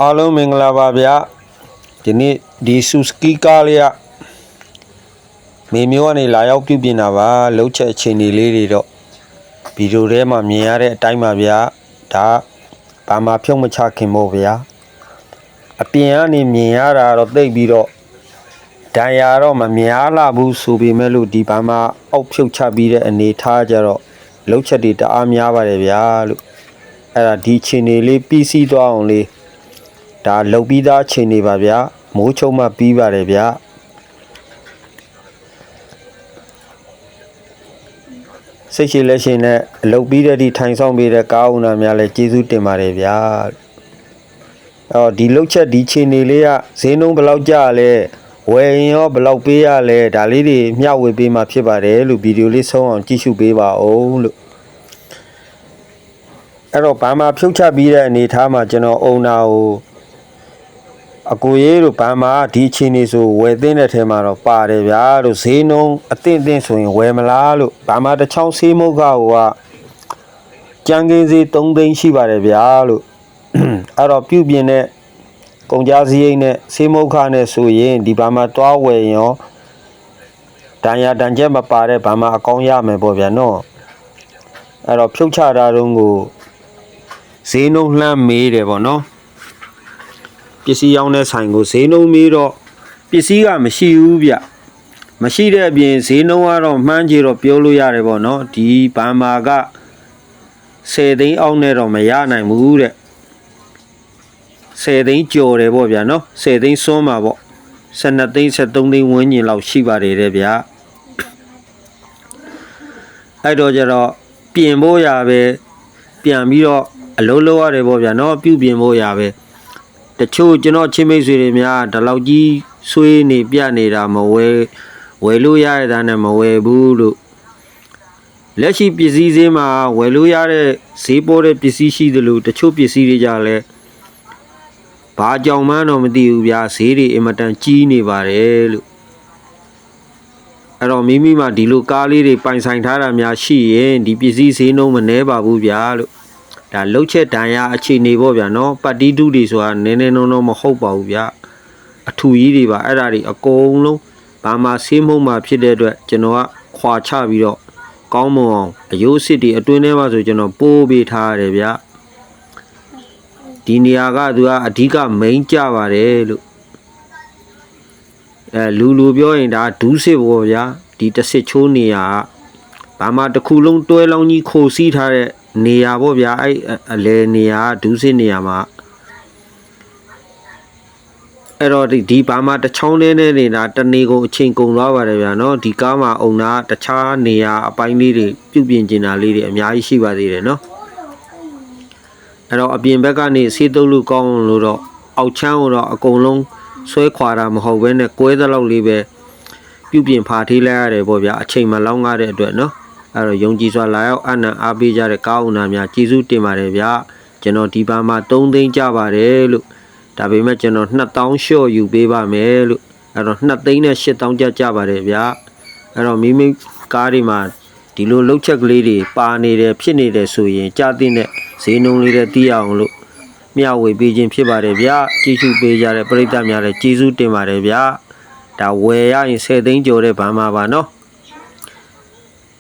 အားလုံးမင်္ဂလာပါဗျာဒီနေ့ဒီဆူစကီကားလေးကမေမျိုးကနေလာရောက်ပြုပြင်တာပါလှုပ်ချက်အခြေအနေလေးတွေတော့ဗီဒီယိုထဲမှာမြင်ရတဲ့အတိုင်းပါဗျာဒါဘာမှဖြုတ်မချခင်မို့ဗျာအပြင်ကနေမြင်ရတာတော့သိပြီးတော့ဒဏ်ရာတော့မများလာဘူးဆိုပေမဲ့လို့ဒီဘာမှအောက်ဖြုတ်ချပြီးတဲ့အနေထားကြတော့လှုပ်ချက်တွေတအားများပါတယ်ဗျာလို့အဲ့ဒါဒီအခြေအနေလေးပြီးစီးသွားအောင်လေးဒါလုံပြီးသားချိန်နေပါဗျာမိုးချုံမှပြီးပါတယ်ဗျာစိတ်ရှိလက်ရှိနဲ့လုံပြီးတဲ့ဒီထိုင်ဆောင်ပေးတဲ့ကားဦးနာများလည်းကျေးဇူးတင်ပါတယ်ဗျာဒီလုံချက်ဒီချိန်နေလေးကဈေးနှုန်းဘယ်လောက်ကျလဲဝယ်ရင်ရောဘယ်လောက်ပေးရလဲဒါလေးတွေမျှဝေပေးမှဖြစ်ပါတယ်လို့ဗီဒီယိုလေးဆုံးအောင်ကြည့်ရှုပေးပါဦးလို့အဲ့တော့ဘာမှဖြုတ်ချပြီးတဲ့အနေထားမှာကျွန်တော်အုံနာကိုအကိုရေးတို့ဘာမှဒီအချိန်နေဆိုဝယ်သိတဲ့ထဲမှာတော့ပါတယ်ဗျာလို့ဈေးနှုန်းအသင့်ဆိုရင်ဝယ်မလားလို့ဘာမှတစ်ချောင်းဆေးမုတ်ကဟိုကကြံကင်းဈေး3သိန်းရှိပါတယ်ဗျာလို့အဲ့တော့ပြုပြင်တဲ့ကုန်ကြစရိတ်နဲ့ဆေးမုတ်ခနဲ့ဆိုရင်ဒီဘာမှတွားဝယ်ရောတန်ရာတန်ချက်မပါတဲ့ဘာမှအကောင်းရမယ်ပေါ့ဗျာနော်အဲ့တော့ဖြုတ်ချတာတုန်းကိုဈေးနှုန်းလှမ်းမေးတယ်ပေါ့နော်ပစ္စည်းရောင်းတဲ့ဆိုင်ကိုဈေးနှုန်းမေးတော့ပစ္စည်းကမရှိဘူးဗျမရှိတဲ့အပြင်ဈေးနှုန်းကတော့မှန်းကြည့်တော့ပြောလို့ရတယ်ပေါ့နော်ဒီဘာမာက10သိန်းအောက်နဲ့တော့မရနိုင်ဘူးတဲ့10သိန်းကျော်တယ်ပေါ့ဗျာနော်10သိန်းစွန်းမှာပေါ့12သိန်း13သိန်းဝန်းကျင်လောက်ရှိပါတယ်တဲ့ဗျာအဲ့တော့ကျတော့ပြင်ဖို့ရပဲပြန်ပြီးတော့အလုံးလုံးရတယ်ပေါ့ဗျာနော်ပြုပြင်ဖို့ရပဲတချို့ကျွန်တော်ချင်းမိတ်ဆွေတွေများဒီလောက်ကြီးဆွေးနေပြနေတာမဝယ်လို့ရရတဲ့နဲ့မဝယ်ဘူးလို့လက်ရှိပစ္စည်းဈေးမှာဝယ်လို့ရတဲ့ဈေးပေါ်တဲ့ပစ္စည်းရှိသလိုတချို့ပစ္စည်းတွေကြလဲဘာကြောင်မှန်းတော့မသိဘူးဗျာဈေးတွေအင်မတန်ကြီးနေပါတယ်လို့အဲ့တော့မိမိမှဒီလိုကားလေးတွေပိုင်ဆိုင်ထားတာများရှိရင်ဒီပစ္စည်းဈေးနှုန်းမနှဲပါဘူးဗျာလို့ဒါလှုပ်ချက်တန်ရအခြေအနေပေါ့ဗျာနော်ပတ်တီးတုတွေဆိုတာနည်းနည်းနှုံမဟုတ်ပါဘူးဗျာအထူကြီးတွေပါအဲ့ဒါတွေအကုန်လုံးဘာမှဆေးမုံမှဖြစ်တဲ့အတွက်ကျွန်တော်ကခွာချပြီးတော့ကောင်းမွန်အောင်အယိုးစစ်တွေအတွင်းထဲမှာဆိုကျွန်တော်ပိုးပေးထားရတယ်ဗျာဒီနေရာကသူကအဓိကမိန်ကြပါတယ်လို့လူပြောရင်ဒါဒူးစစ်ပေါ့ဗျာဒီတစ်စစ်ချိုးနေရာဘာမှတစ်ခုလုံးတွဲလောင်းကြီးခိုစီးထားတဲ့နေရာပေါ့ဗျာအဲ့အလဲနေရာဒူးစစ်နေရာမှာအဲ့တော့ဒီဘာမှတစ်ချောင်းလေးနဲ့နေတာတနေကုန်အချိန်ကုန်သွားပါတယ်ဗျာနော်ဒီကားမှာအုံနာတခြားနေရာအပိုင်းလေးတွေပြုပြင်ကျင်တာလေးတွေအများကြီးရှိပါသေးတယ်နော်အဲ့တော့အပြင်ဘက်ကနေဆေးတုပ်လို့ကောင်းလို့တော့အောက်ချမ်းကိုတော့အကုန်လုံးဆွဲခွာတာမဟုတ်ဘဲနဲ့ကွဲသလောက်လေးပဲပြုပြင်ဖာထေးလိုက်ရတယ်ပေါ့ဗျာအချိန်မလောင်းရတဲ့အတွက်နော်အဲ့တော့ယုံကြည်စွာလာရောက်အနံ့အားပေးကြတဲ့ကားဦးနာများကျေးဇူးတင်ပါတယ်ဗျာကျွန်တော်ဒီဘာမှ3သိန်းကြပါတယ်လို့ဒါပေမဲ့ကျွန်တော်2000လျှော့ယူပေးပါမယ်လို့အဲ့တော့2သိန်းနဲ့8000ကြပါတယ်ဗျာအဲ့တော့မိကားတွေမှာဒီလိုလှုပ်ချက်ကလေးတွေပါနေတယ်ဖြစ်နေတယ်ဆိုရင်ကြားသိတဲ့ဈေးနှုန်းလေးတွေသိရအောင်လို့မျှဝေပေးခြင်းဖြစ်ပါတယ်ဗျာကျေးဇူးပေးကြတဲ့ပရိသတ်များလည်းကျေးဇူးတင်ပါတယ်ဗျာဒါဝယ်ရရင်10သိန်းကျော်တဲ့ဘာမှပါနော်